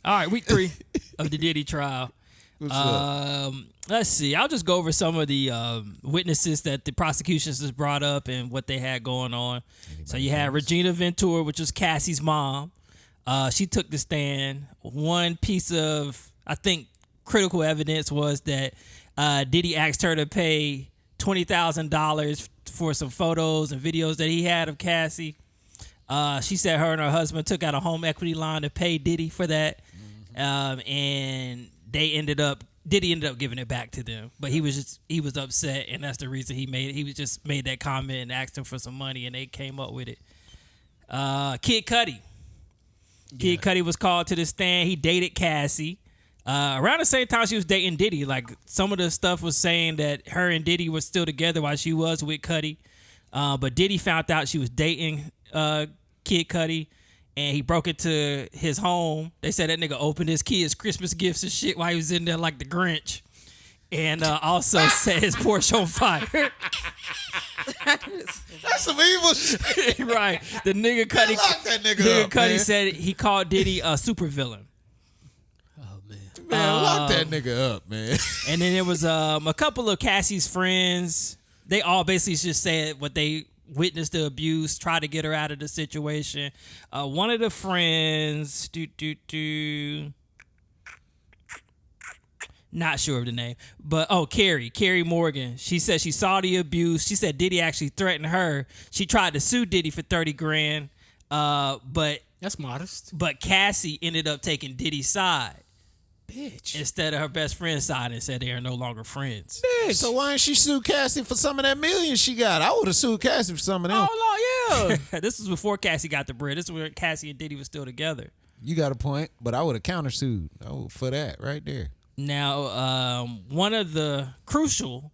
All right, week 3 of the Diddy trial. Let's see. I'll just go over some of the witnesses that the prosecutions has brought up and what they had going on. So you had Regina Ventura, which was Cassie's mom. She took the stand. One piece of, I think, critical evidence was that Diddy asked her to pay $20,000 for some photos and videos that he had of Cassie. She said her and her husband took out a home equity line to pay Diddy for that. And Diddy ended up giving it back to them, but he was upset, and that's the reason he just made that comment and asked him for some money, and they came up with it. Kid Cudi. Kid Cudi was called to the stand. He dated Cassie. Around the same time she was dating Diddy. Like, some of the stuff was saying that her and Diddy were still together while she was with Cudi. But Diddy found out she was dating Kid Cudi, and he broke into his home. They said that nigga opened his kids' Christmas gifts and shit while he was in there like the Grinch. And also set his Porsche on fire. That's some evil shit. Right. The nigga Cudi, lock that nigga up, Cudi man. said he called Diddy a supervillain. Oh, man, lock that nigga up, man. And then there was a couple of Cassie's friends. They all basically just said what they witnessed the abuse, tried to get her out of the situation. One of the friends, not sure of the name, but Carrie Morgan. She said she saw the abuse. She said Diddy actually threatened her. She tried to sue Diddy for $30,000, but that's modest. But Cassie ended up taking Diddy's side. Bitch. Instead of her best friend's side, and said they are no longer friends. Bitch. So why didn't she sue Cassie for some of that million she got? I would have sued Cassie for some of them. Oh, no, yeah. This was before Cassie got the bread. This is where Cassie and Diddy was still together. You got a point, but I would have countersued for that right there. Now, one of the crucial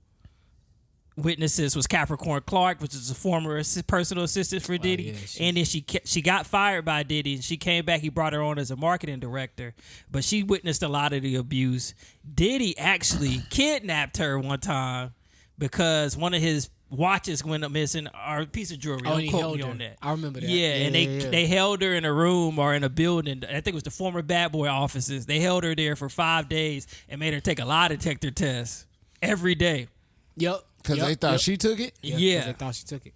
witnesses was Capricorn Clark, which is a former personal assistant for Diddy. Yeah, and then she got fired by Diddy. She came back. He brought her on as a marketing director, but she witnessed a lot of the abuse. Diddy actually kidnapped her one time because one of his watches went up missing, or a piece of jewelry. Don't quote me on that. I remember that. Yeah, and they held her in a room or in a building. I think it was the former Bad Boy offices. They held her there for 5 days and made her take a lie detector test every day. Yep. Because they thought she took it? Yeah. They thought she took it.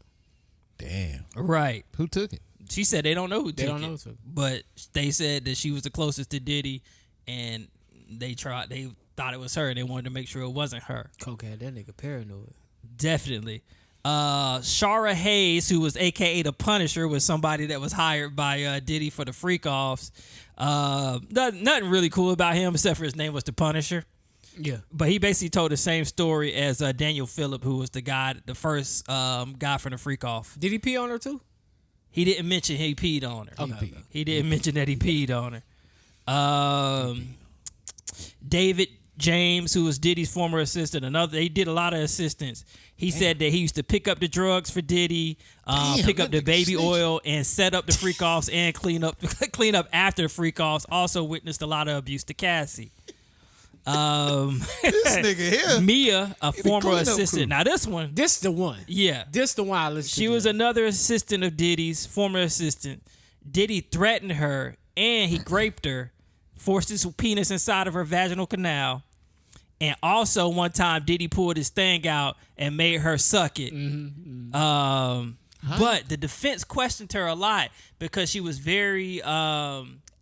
Damn. Right. Who took it? She said they don't know who took it. They don't know who took it. But they said that she was the closest to Diddy, and they thought it was her. They wanted to make sure it wasn't her. Coke had that nigga paranoid. Definitely. Shara Hayes, who was AKA the Punisher, was somebody that was hired by Diddy for the freak offs. Nothing really cool about him except for his name was the Punisher. Yeah. But he basically told the same story as Daniel Phillip, who was the first guy from the freak off. Did he pee on her too? He didn't mention he peed on her. Okay. He didn't mention that he peed on her. David James, who was Diddy's former assistant, they did a lot of assistants. He said that he used to pick up the drugs for Diddy, pick up the baby oil, and set up the freak offs and clean up after the freak offs. Also witnessed a lot of abuse to Cassie. This nigga here. Mia, a former assistant. Crew. Now this one. This the one. Yeah. This the one I listened to. She was another assistant of Diddy's, former assistant. Diddy threatened her and he raped her, forced his penis inside of her vaginal canal. And also one time Diddy pulled his thing out and made her suck it. But the defense questioned her a lot because she was very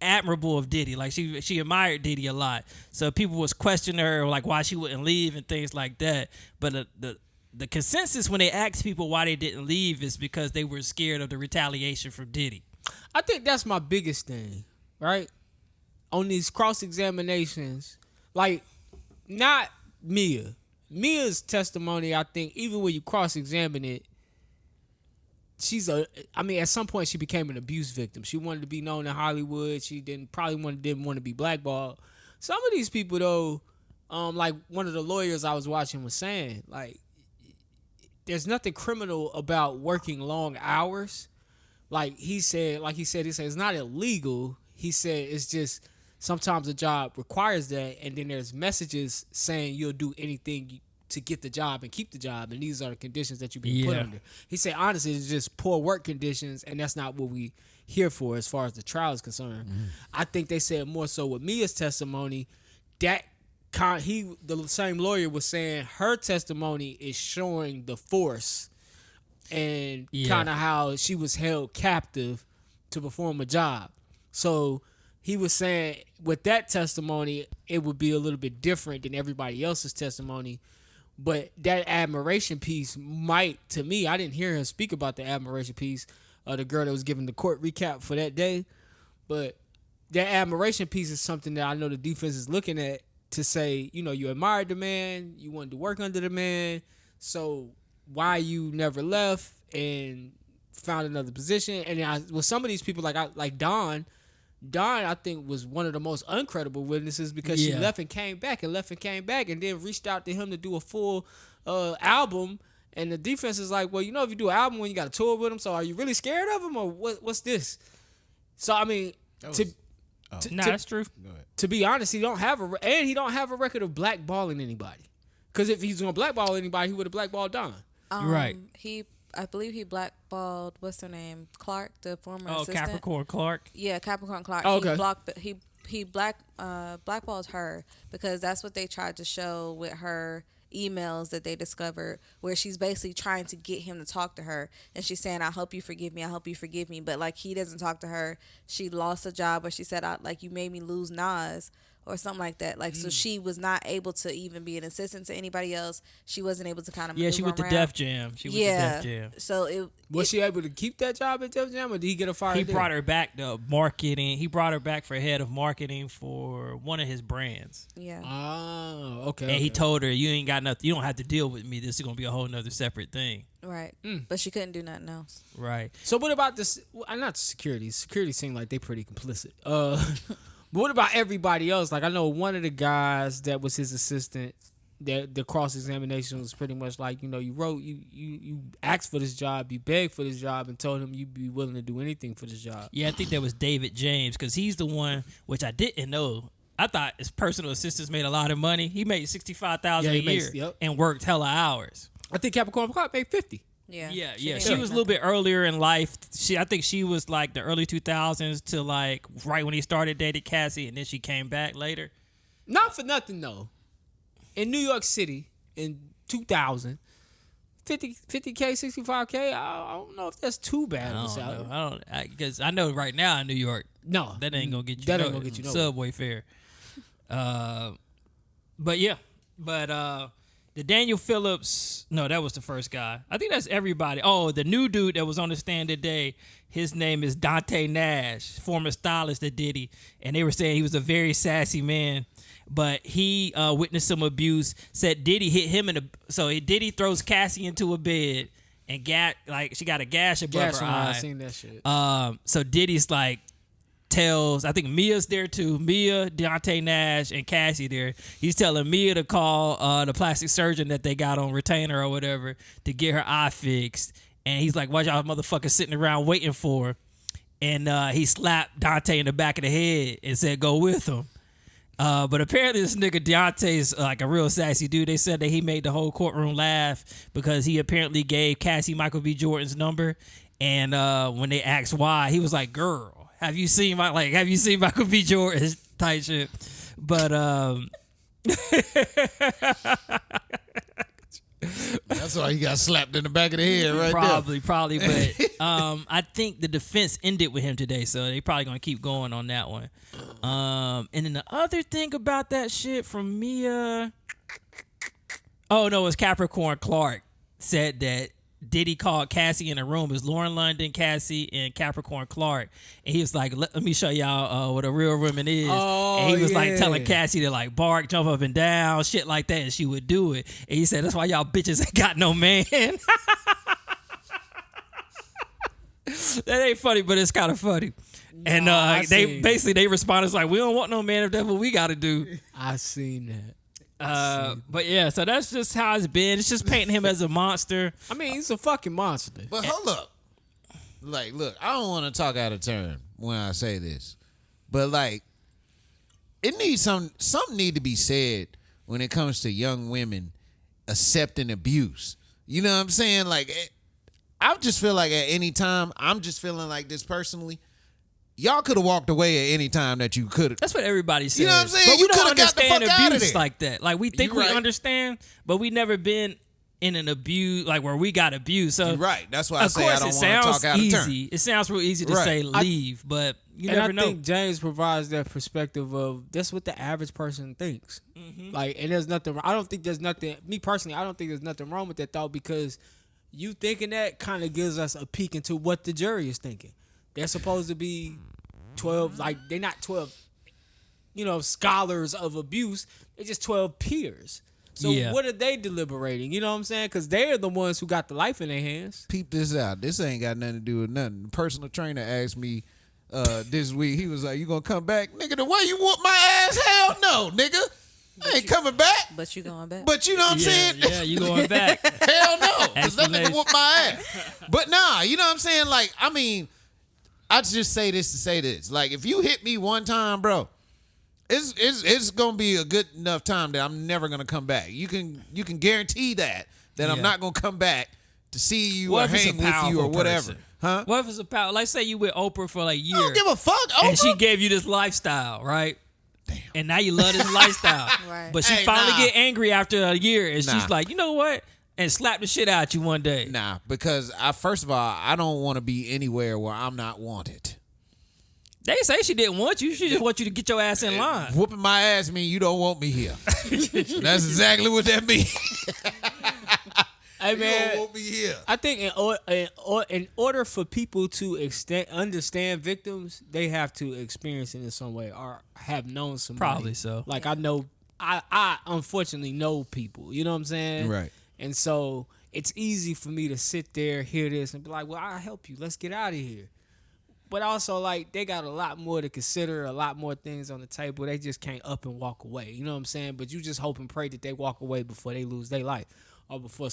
admirable of Diddy. Like she admired Diddy a lot. So people was questioning her like why she wouldn't leave and things like that. But the consensus when they asked people why they didn't leave is because they were scared of the retaliation from Diddy. I think that's my biggest thing, right? On these cross-examinations, like not Mia. Mia's testimony, I think, even when you cross-examine it, at some point she became an abuse victim. She wanted to be known in Hollywood. She didn't want to be blackballed. Some of these people though, like one of the lawyers I was watching was saying, like, there's nothing criminal about working long hours. He said it's not illegal. He said it's just sometimes the job requires that, and then there's messages saying you'll do anything to get the job and keep the job, and these are the conditions that you've been put Yeah. under. He said, honestly, it's just poor work conditions, and that's not what we here for as far as the trial is concerned. I think they said more so with Mia's testimony that the same lawyer was saying her testimony is showing the force and kind of how she was held captive to perform a job. So he was saying with that testimony, it would be a little bit different than everybody else's testimony. But that admiration piece might, to me, I didn't hear him speak about the admiration piece of the girl that was giving the court recap for that day. But that admiration piece is something that I know the defense is looking at to say, you know, you admired the man, you wanted to work under the man, so why you never left and found another position? And with some of these people, like Dawn, I think was one of the most uncredible witnesses because she left and came back and then reached out to him to do a full album. And the defense is like, well, you know, if you do an album when you got a tour with him, so are you really scared of him or what's this? So I mean, that's true. To be honest, he don't have a record of blackballing anybody. Because if he's gonna blackball anybody, he would have blackballed Don. Right. I believe he blackballed, what's her name, Clark, the former assistant. Capricorn Clark. Yeah, Capricorn Clark. Oh, okay. He blackballed her because that's what they tried to show with her emails that they discovered, where she's basically trying to get him to talk to her, and she's saying, I hope you forgive me, but like he doesn't talk to her. She lost a job, or she said, like, you made me lose Nas or something like that. Like, so she was not able to even be an assistant to anybody else. She wasn't able to kind of she went to Def Jam. So was she able to keep that job at Def Jam, or did he get a fire? He brought her back to marketing. He brought her back for head of marketing for one of his brands. Yeah. Oh, okay. And he told her, you ain't got nothing. You don't have to deal with me. This is going to be a whole nother separate thing. Right. But she couldn't do nothing else. Right. So what about this? Not security. Security seemed like they pretty complicit. But what about everybody else? Like, I know one of the guys that was his assistant, that the cross-examination was pretty much like, you know, you asked for this job, you begged for this job, and told him you'd be willing to do anything for this job. Yeah, I think that was David James, because he's the one, which I didn't know. I thought his personal assistants made a lot of money. He made $65,000 a year and worked hella hours. I think Capricorn Clark made 50. Yeah. She was a little bit earlier in life. I think she was like the early 2000s to like right when he started dating Cassie, and then she came back later. Not for nothing though. In New York City in 2000, 50K, 65K. I don't know if that's too bad. Because I know right now in New York, no, that ain't gonna get you. That ain't gonna get you subway fare. The Daniel Phillips, no, that was the first guy. I think that's everybody. Oh, the new dude that was on the stand today, his name is Deonte Nash, former stylist at Diddy. And they were saying he was a very sassy man, but he witnessed some abuse, said Diddy hit him Diddy throws Cassie into a bed and she got a gash above her eye. I seen that shit. So Diddy's like, tells, I think Mia's there too. Mia, Deonte Nash, and Cassie there. He's telling Mia to call the plastic surgeon that they got on retainer or whatever to get her eye fixed. And he's like, "Why y'all motherfuckers sitting around waiting for her?" And he slapped Dante in the back of the head and said, "Go with him." But apparently this nigga Deonte's like a real sassy dude. They said that he made the whole courtroom laugh because he apparently gave Cassie Michael B. Jordan's number. And when they asked why, he was like, "Girl, have you seen Michael B. Jordan?" Type shit. But that's why he got slapped in the back of the head right probably. But I think the defense ended with him today, so they probably gonna keep going on that one. And then the other thing about that shit from Mia, oh no, it was Capricorn Clark said that Diddy called Cassie in a room. It was Lauren London, Cassie, and Capricorn Clark. And he was like, let me show y'all what a real woman is. And he was like telling Cassie to like bark, jump up and down, shit like that, and she would do it. And he said, that's why y'all bitches ain't got no man. That ain't funny, but it's kind of funny. And they responded like, we don't want no man if that's what we got to do. I seen that. But yeah, so that's just how it's been. It's just painting him as a monster. I mean, he's a fucking monster. But hold up. Like, look, I don't want to talk out of turn when I say this. But like, it needs something need to be said when it comes to young women accepting abuse. You know what I'm saying? Like, I just feel like at any time, I'm just feeling like this personally. Y'all could have walked away at any time that you could have. That's what everybody says. You know what I'm saying? But we You don't coulda got the understand fuck outta abuse there. like that. Like we think You we right. understand, but we never been in an abuse like where we got abused. So You're right. That's why I of say I course don't it want to sounds talk out of turn. easy. It sounds real easy to Right. say leave, but you and never I know. think James provides that perspective of that's what the average person thinks. Like, and there's nothing. I don't think there's nothing. Me personally, I don't think there's nothing wrong with that thought because you thinking that kind of gives us a peek into what the jury is thinking. They're supposed to be 12. Like they're not 12. Scholars of abuse. They're just 12 peers. So Yeah. what are they deliberating? You know what I'm saying? Because they're the ones who got the life in their hands. Peep this out. This ain't got nothing to do with nothing. The personal trainer asked me this week. He was like, "You gonna come back, nigga? The way you whoop my ass? Hell no, nigga. I ain't coming back." But you going back. But you know what I'm saying? Yeah, you going back. Hell no, because that nigga Explanation. whooped my ass. But nah, you know what I'm saying? Like, I mean, I just say this to say this. Like, if you hit me one time, bro, it's gonna be a good enough time that I'm never gonna come back. You can guarantee that I'm Yeah. not gonna come back to see you What or if it's a hang with you or powerful whatever. person? Huh? What if it's a power? Like say you with Oprah for like a year. I don't give a fuck. And she Oprah. gave you this lifestyle, right? Damn. And now you love this lifestyle. Right. But she Hey, finally nah. get angry after a year and Nah. she's like, you know what? And slap the shit out you one day. Nah, because first of all, I don't want to be anywhere where I'm not wanted. They say she didn't want you. She just want you to get your ass in line. Whooping my ass mean you don't want me here. That's exactly what that means. Hey You man, don't want me here. I think in order for people to understand victims, they have to experience it in some way or have known somebody. Probably so. Like I know, I unfortunately know people. You know what I'm saying? Right. And so it's easy for me to sit there, hear this, and be like, "Well, I'll help you. Let's get out of here." But also, like, they got a lot more to consider, a lot more things on the table. They just can't up and walk away. You know what I'm saying? But you just hope and pray that they walk away before they lose their life or before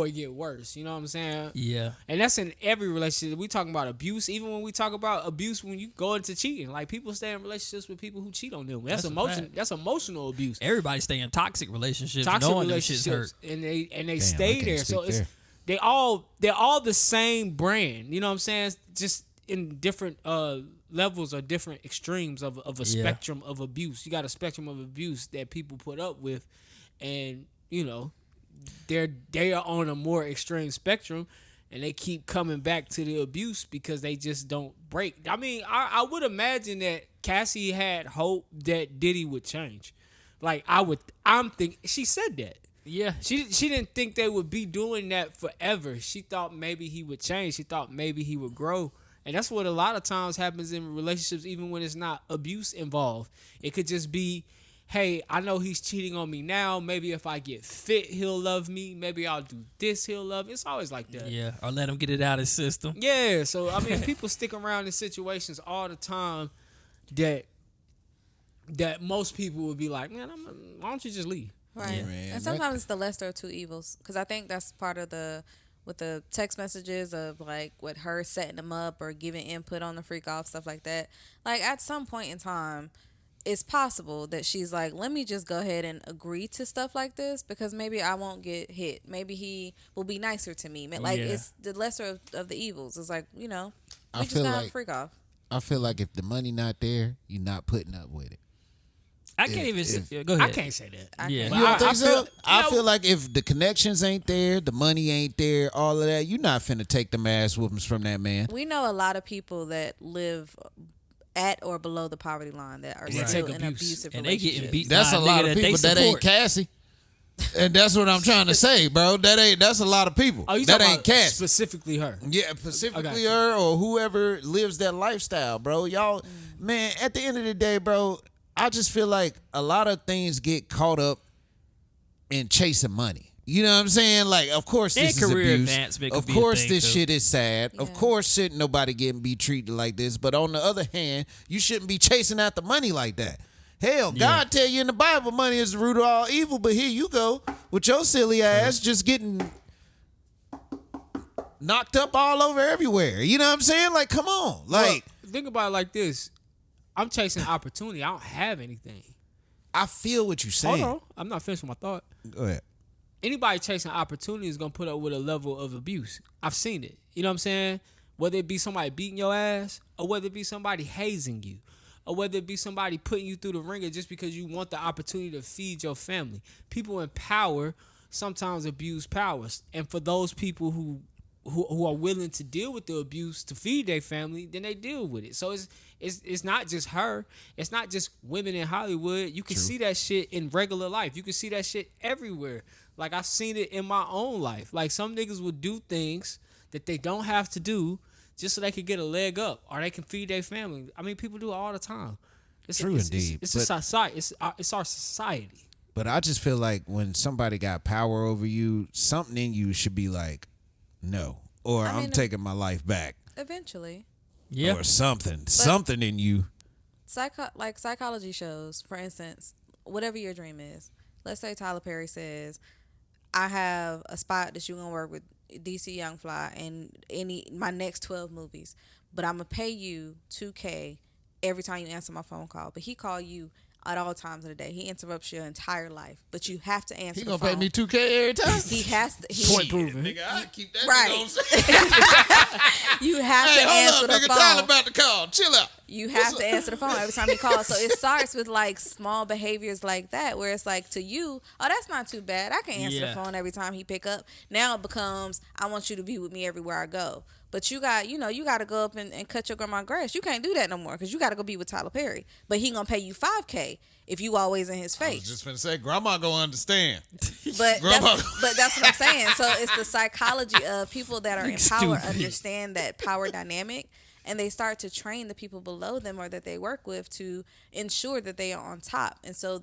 it get worse. You know what I'm saying? Yeah. And that's in every relationship. We talking about abuse. Even when we talk about abuse, when you go into cheating, like people stay in relationships with people who cheat on them. That's That's a emotion. fact. That's emotional abuse. Everybody stay in toxic relationships Toxic knowing them shit's hurt. relationships, and they Damn, I stay can't there. So speak it's there. they're all the same brand. You know what I'm saying? Just in different levels or different extremes of a Yeah. spectrum of abuse. You got a spectrum of abuse that people put up with, and they are on a more extreme spectrum, and they keep coming back to the abuse because they just don't break. I mean, I would imagine that Cassie had hope that Diddy would change. Like I'm thinking she said that. Yeah. She didn't think they would be doing that forever. She thought maybe he would change. She thought maybe he would grow. And that's what a lot of times happens in relationships, even when it's not abuse involved. It could just be, hey, I know he's cheating on me now. Maybe if I get fit, he'll love me. Maybe I'll do this, he'll love me. It's always like that. Yeah. Or let him get it out of his system. Yeah, so I mean, people stick around in situations all the time that most people would be like, man, why don't you just leave? Right. Yeah. Man, And sometimes it's the lesser of two evils. Because I think that's part of with the text messages of like with her setting them up or giving input on the freak off, stuff like that. Like at some point in time, it's possible that she's like, let me just go ahead and agree to stuff like this because maybe I won't get hit. Maybe he will be nicer to me. Like Yeah. it's the lesser of the evils. It's like, we I just feel gotta like- freak off. I feel like if the money not there, you're not putting up with it. I can't even say. Go ahead. I can't say that. Yeah. But You don't think I so? feel- I feel like if the connections ain't there, the money ain't there, all of that, you're not finna take them ass whoopings from that man. We know a lot of people that live at or below the poverty line that are Right. still Take in abuse. abusive And they getting relationships. beat. That's by a lot nigga of people. they That ain't support. Cassie. And that's what I'm trying to say, bro. That's a lot of people. Oh, you that talking ain't about Cassie. specifically her? Yeah, I got specifically you. her or whoever lives that lifestyle, bro. Y'all, man, at the end of the day, bro, I just feel like a lot of things get caught up in chasing money. You know what I'm saying? Like, of course, And this is career abuse. advancement Of could be a course, thing, this too. shit is sad. Of Yeah. course, shouldn't nobody be treated like this. But on the other hand, you shouldn't be chasing after money like that. Hell, God tell you in the Bible, money is the root of all evil. But here you go with your silly ass just getting knocked up all over everywhere. You know what I'm saying? Like, come on. Like, Well, think about it like this: I'm chasing opportunity. I don't have anything. I feel what you're saying. Hold on, I'm not finished with my thought. Go ahead. anybody chasing opportunity is gonna put up with a level of abuse. I've seen it. You know what I'm saying? Whether it be somebody beating your ass, or whether it be somebody hazing you, or whether it be somebody putting you through the ringer just because you want the opportunity to feed your family. People in power sometimes abuse powers, and for those people who are willing to deal with the abuse to feed their family, then they deal with it. So it's not just her. It's not just women in Hollywood. You can see that shit in regular life. You can see that shit everywhere. Like, I've seen it in my own life. Like, some niggas would do things that they don't have to do just so they could get a leg up or they can feed their family. I mean, people do it all the time. Indeed. It's a society. It's our society. But I just feel like when somebody got power over you, something in you should be like, no, or I'm taking my life back. Eventually. Yeah. Or something. Something in you. Like psychology shows, for instance, whatever your dream is. Let's say Tyler Perry says, I have a spot that you're going to work with DC Young Fly in my next 12 movies, but I'm going to pay you $2K every time you answer my phone call. But he call you at all times of the day. He interrupts your entire life, but you have to answer. He gonna pay me $2K every time. He has to. Point proven. Nigga, I keep that Right. nigga on. You have to Hey, answer hold up, the nigga. phone. Tyler about to call. Chill out. You have to answer the phone every time he calls. So it starts with like small behaviors like that, where it's like, to you, oh, that's not too bad. I can answer the phone every time he pick up. Now it becomes, I want you to be with me everywhere I go. But you got to go up and cut your grandma grass. You can't do that no more because you got to go be with Tyler Perry. But he gonna pay you $5K if you always in his I was face. just finna say, grandma gonna understand. But Grandma. that's what I'm saying. So it's the psychology of people that are in power Stupid. understand that power dynamic, and they start to train the people below them or that they work with to ensure that they are on top. And so,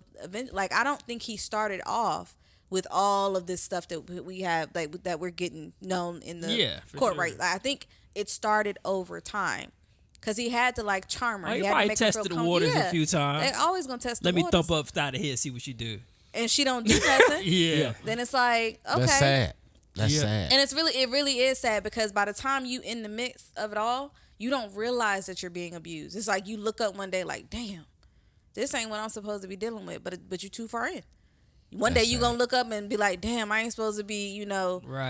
like, I don't think he started off with all of this stuff that we have, like, that we're getting known in the court, sure. right? Like, I think it started over time. Because he had to, like, charm her. Oh, he had to probably make her feel tested the comfortable. waters a few times. They're always going to test Let the me waters. thump upside the head, see what you do. And she don't do nothing. Yeah. Then it's like, okay. That's sad. That's sad. And it really is sad, because by the time you in the midst of it all, you don't realize that you're being abused. It's like you look up one day like, damn, this ain't what I'm supposed to be dealing with, but you're too far in. One day you gonna look up and be like, damn, I ain't supposed to be,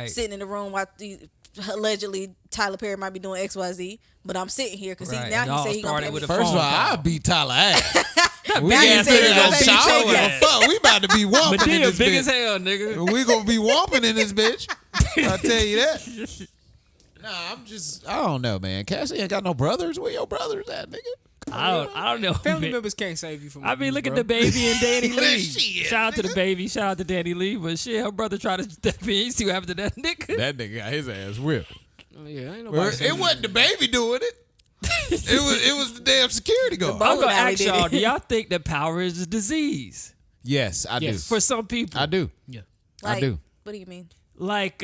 sitting in the room while allegedly Tyler Perry might be doing XYZ, but I'm sitting here because Right. now It he all said he gonna started pay with me. a First of all, phone call. I'll beat Tyler ass. We Now ain't you say finna you go gonna beat shower your or ass. fuck. We about to be whomping But in then this big bitch. as hell, nigga. We gonna be whomping in this bitch. I'll tell you that. Nah, I don't know, man. Cassie ain't got no brothers. Where your brothers at, nigga? I don't know. Family man. members can't save you from I mean, abuse, look bro. at the baby and Danny Lee. Shit, Shout out to the baby. Shout out to Danny Lee. But shit, her brother tried to step in. You see what happened to that nigga? That nigga got his ass whipped. Oh, yeah, ain't nobody Well, saving it wasn't the baby doing it. It was the damn security guard. I'm Bowling gonna alley ask did y'all, it. do y'all think that power is a disease? Yes, I do. For some people. I do. Yeah. Like, I do. What do you mean? Like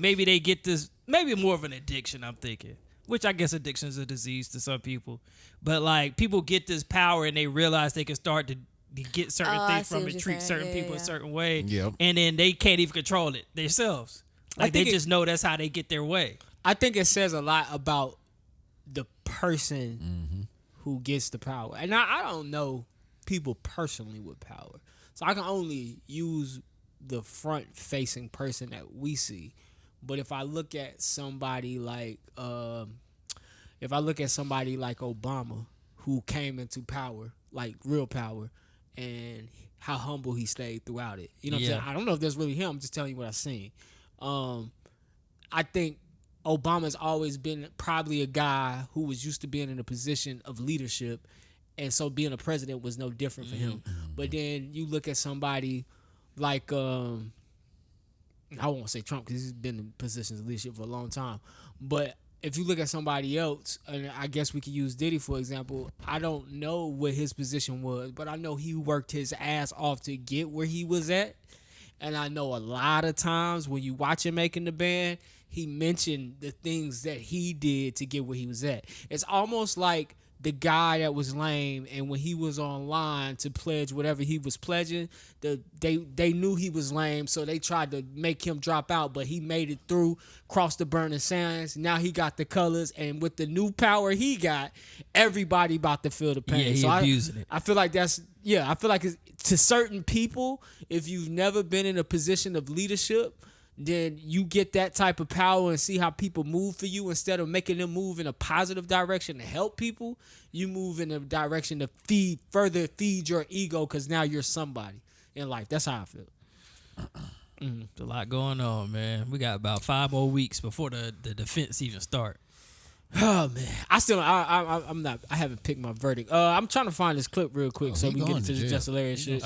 maybe they get this, maybe more of an addiction, I'm thinking. Which I guess addiction is a disease to some people. But like people get this power and they realize they can start to get certain I things see from what it, you're treat saying. certain Yeah, people yeah. a certain way. Yep. And then they can't even control it themselves. Like they think just know that's how they get their way. I think it says a lot about the person who gets the power. And I don't know people personally with power. So I can only use the front-facing person that we see. But if I look at somebody like Obama, who came into power, like real power, and how humble he stayed throughout it. You know what I'm saying? I don't know if that's really him. I'm just telling you what I've seen. I think Obama's always been probably a guy who was used to being in a position of leadership, and so being a president was no different for him. But then you look at somebody like I won't say Trump because he's been in positions of leadership for a long time. But if you look at somebody else, and I guess we could use Diddy for example, I don't know what his position was, but I know he worked his ass off to get where he was at. And I know a lot of times when you watch him making the band, he mentioned the things that he did to get where he was at. It's almost like the guy that was lame, and when he was online to pledge whatever he was pledging, they knew he was lame, so they tried to make him drop out, but he made it through, crossed the burning sands. Now he got the colors, and with the new power he got, everybody about to feel the pain. Yeah, he so abusing it. I feel like I feel like to certain people, if you've never been in a position of leadership, then you get that type of power and see how people move for you. Instead of making them move in a positive direction to help people, you move in a direction to further feed your ego, because now you're somebody in life. That's how I feel. There's a lot going on, man. We got about 5 more weeks before the defense even start. Oh man, I haven't picked my verdict. I'm trying to find this clip real quick so he we can get going into to the jail. just hilarious shit.